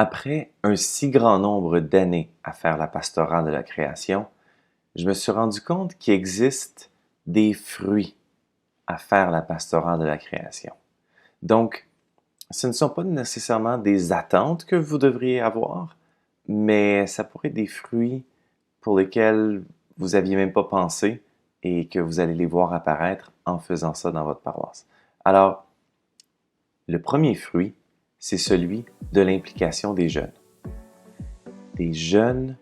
Après un si grand nombre d'années à faire la pastorale de la création, je me suis rendu compte qu'il existe des fruits à faire la pastorale de la création. Donc, ce ne sont pas nécessairement des attentes que vous devriez avoir, mais ça pourrait être des fruits pour lesquels vous n'aviez même pas pensé et que vous allez les voir apparaître en faisant ça dans votre paroisse. Alors, le premier fruit, c'est celui de l'implication des jeunes. Des jeunes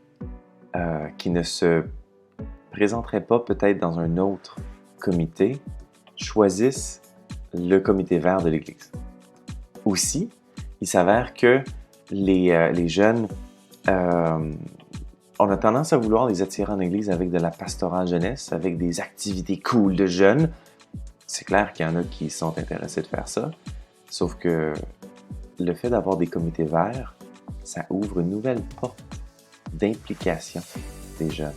qui ne se présenteraient pas peut-être dans un autre comité, choisissent le comité vert de l'Église. Aussi, il s'avère que les jeunes, on a tendance à vouloir les attirer en Église avec de la pastorale jeunesse, avec des activités cool de jeunes. C'est clair qu'il y en a qui sont intéressés de faire ça, sauf que le fait d'avoir des comités verts, ça ouvre une nouvelle porte d'implication des jeunes.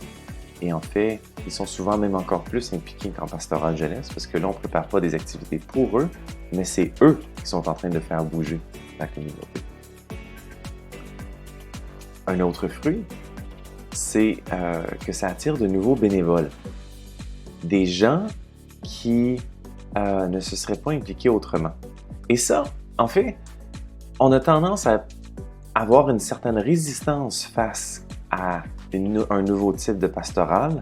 Et en fait, ils sont souvent même encore plus impliqués qu'en pastorale jeunesse, parce que là, on ne prépare pas des activités pour eux, mais c'est eux qui sont en train de faire bouger la communauté. Un autre fruit, c'est que ça attire de nouveaux bénévoles. Des gens qui ne se seraient pas impliqués autrement. Et ça, en fait, on a tendance à avoir une certaine résistance face à un nouveau type de pastoral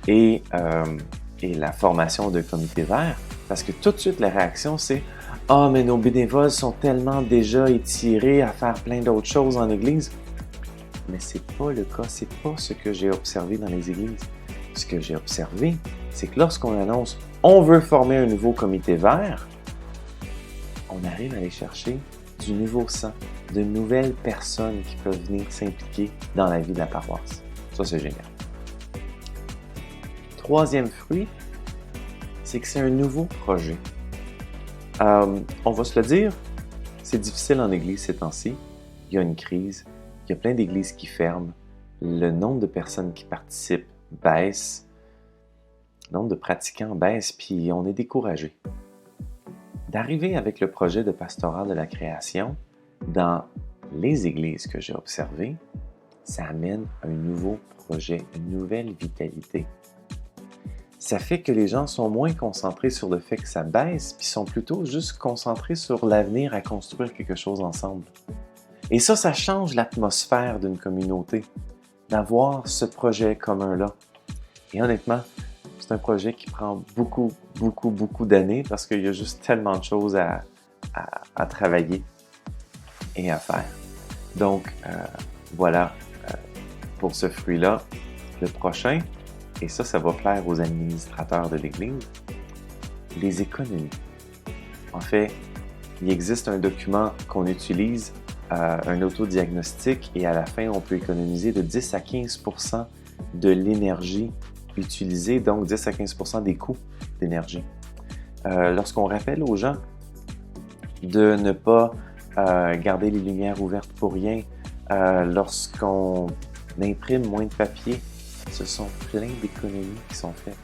et la formation de comités verts, parce que tout de suite, la réaction, c'est « Ah, mais nos bénévoles sont tellement déjà étirés à faire plein d'autres choses en Église. » Mais c'est pas le cas, c'est pas ce que j'ai observé dans les églises. Ce que j'ai observé, c'est que lorsqu'on annonce « On veut former un nouveau comité vert », on arrive à aller chercher du nouveau sang, de nouvelles personnes qui peuvent venir s'impliquer dans la vie de la paroisse. Ça, c'est génial. Troisième fruit, c'est que c'est un nouveau projet. On va se le dire, c'est difficile en Église ces temps-ci. Il y a une crise, il y a plein d'églises qui ferment, le nombre de personnes qui participent baisse, le nombre de pratiquants baisse, puis on est découragé. D'arriver avec le projet de pastoral de la création dans les églises que j'ai observées, ça amène un nouveau projet, une nouvelle vitalité. Ça fait que les gens sont moins concentrés sur le fait que ça baisse, puis sont plutôt juste concentrés sur l'avenir à construire quelque chose ensemble. Et ça change l'atmosphère d'une communauté, d'avoir ce projet commun-là. Et honnêtement, c'est un projet qui prend beaucoup d'années parce qu'il y a juste tellement de choses à travailler et à faire. Donc, voilà pour ce fruit-là. Le prochain, et ça va plaire aux administrateurs de l'Église, les économies. En fait, il existe un document qu'on utilise, un autodiagnostic, et à la fin, on peut économiser de 10 à 15% de l'énergie utilisée, donc 10 à 15% des coûts d'énergie. Lorsqu'on rappelle aux gens de ne pas garder les lumières ouvertes pour rien, lorsqu'on imprime moins de papier, ce sont plein d'économies qui sont faites.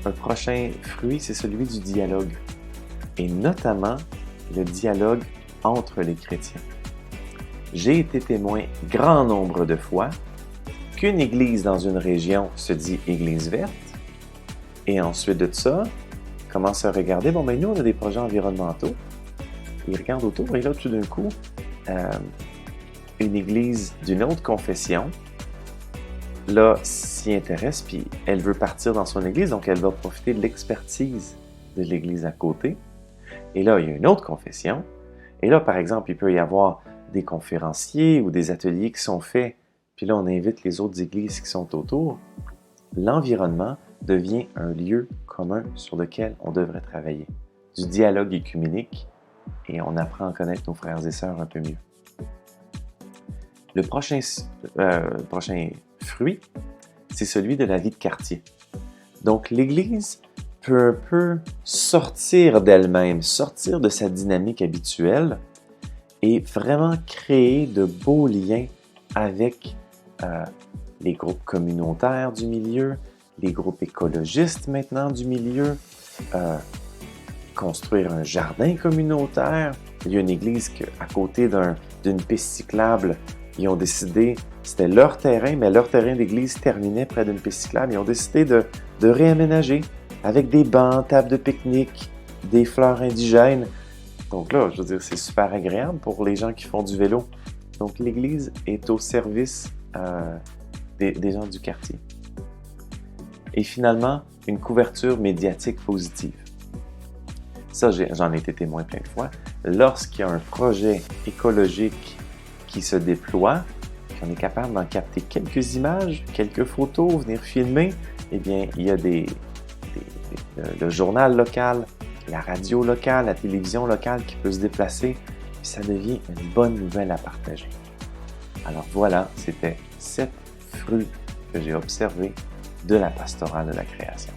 Un prochain fruit, c'est celui du dialogue, et notamment le dialogue entre les chrétiens. J'ai été témoin grand nombre de fois qu'une église dans une région se dit église verte, et ensuite de ça, commence à regarder, bon ben nous on a des projets environnementaux, ils regardent autour, et là tout d'un coup, une église d'une autre confession, là, s'y intéresse, puis elle veut partir dans son église, donc elle va profiter de l'expertise de l'église à côté. Et là, il y a une autre confession. Et là, par exemple, il peut y avoir des conférenciers ou des ateliers qui sont faits, puis là, on invite les autres églises qui sont autour. L'environnement devient un lieu commun sur lequel on devrait travailler. Du dialogue œcuménique, et on apprend à connaître nos frères et sœurs un peu mieux. Le prochain fruit, c'est celui de la vie de quartier. Donc, l'Église peut un peu sortir d'elle-même, sortir de sa dynamique habituelle et vraiment créer de beaux liens avec les groupes communautaires du milieu, les groupes écologistes maintenant du milieu, construire un jardin communautaire, Il y a une église à côté d'une piste cyclable. Ils ont décidé, c'était leur terrain, mais leur terrain d'église terminait près d'une piste cyclable. Ils ont décidé de réaménager avec des bancs, tables de pique-nique, des fleurs indigènes. Donc là, je veux dire, c'est super agréable pour les gens qui font du vélo. Donc l'église est au service des gens du quartier. Et finalement, une couverture médiatique positive. Ça, j'en ai été témoin plein de fois. Lorsqu'il y a un projet écologique qui se déploie, qu'on est capable d'en capter quelques images, quelques photos, venir filmer, eh bien, il y a le journal local, la radio locale, la télévision locale qui peut se déplacer, puis ça devient une bonne nouvelle à partager. Alors voilà, c'était 7 fruits que j'ai observés de la pastorale de la création.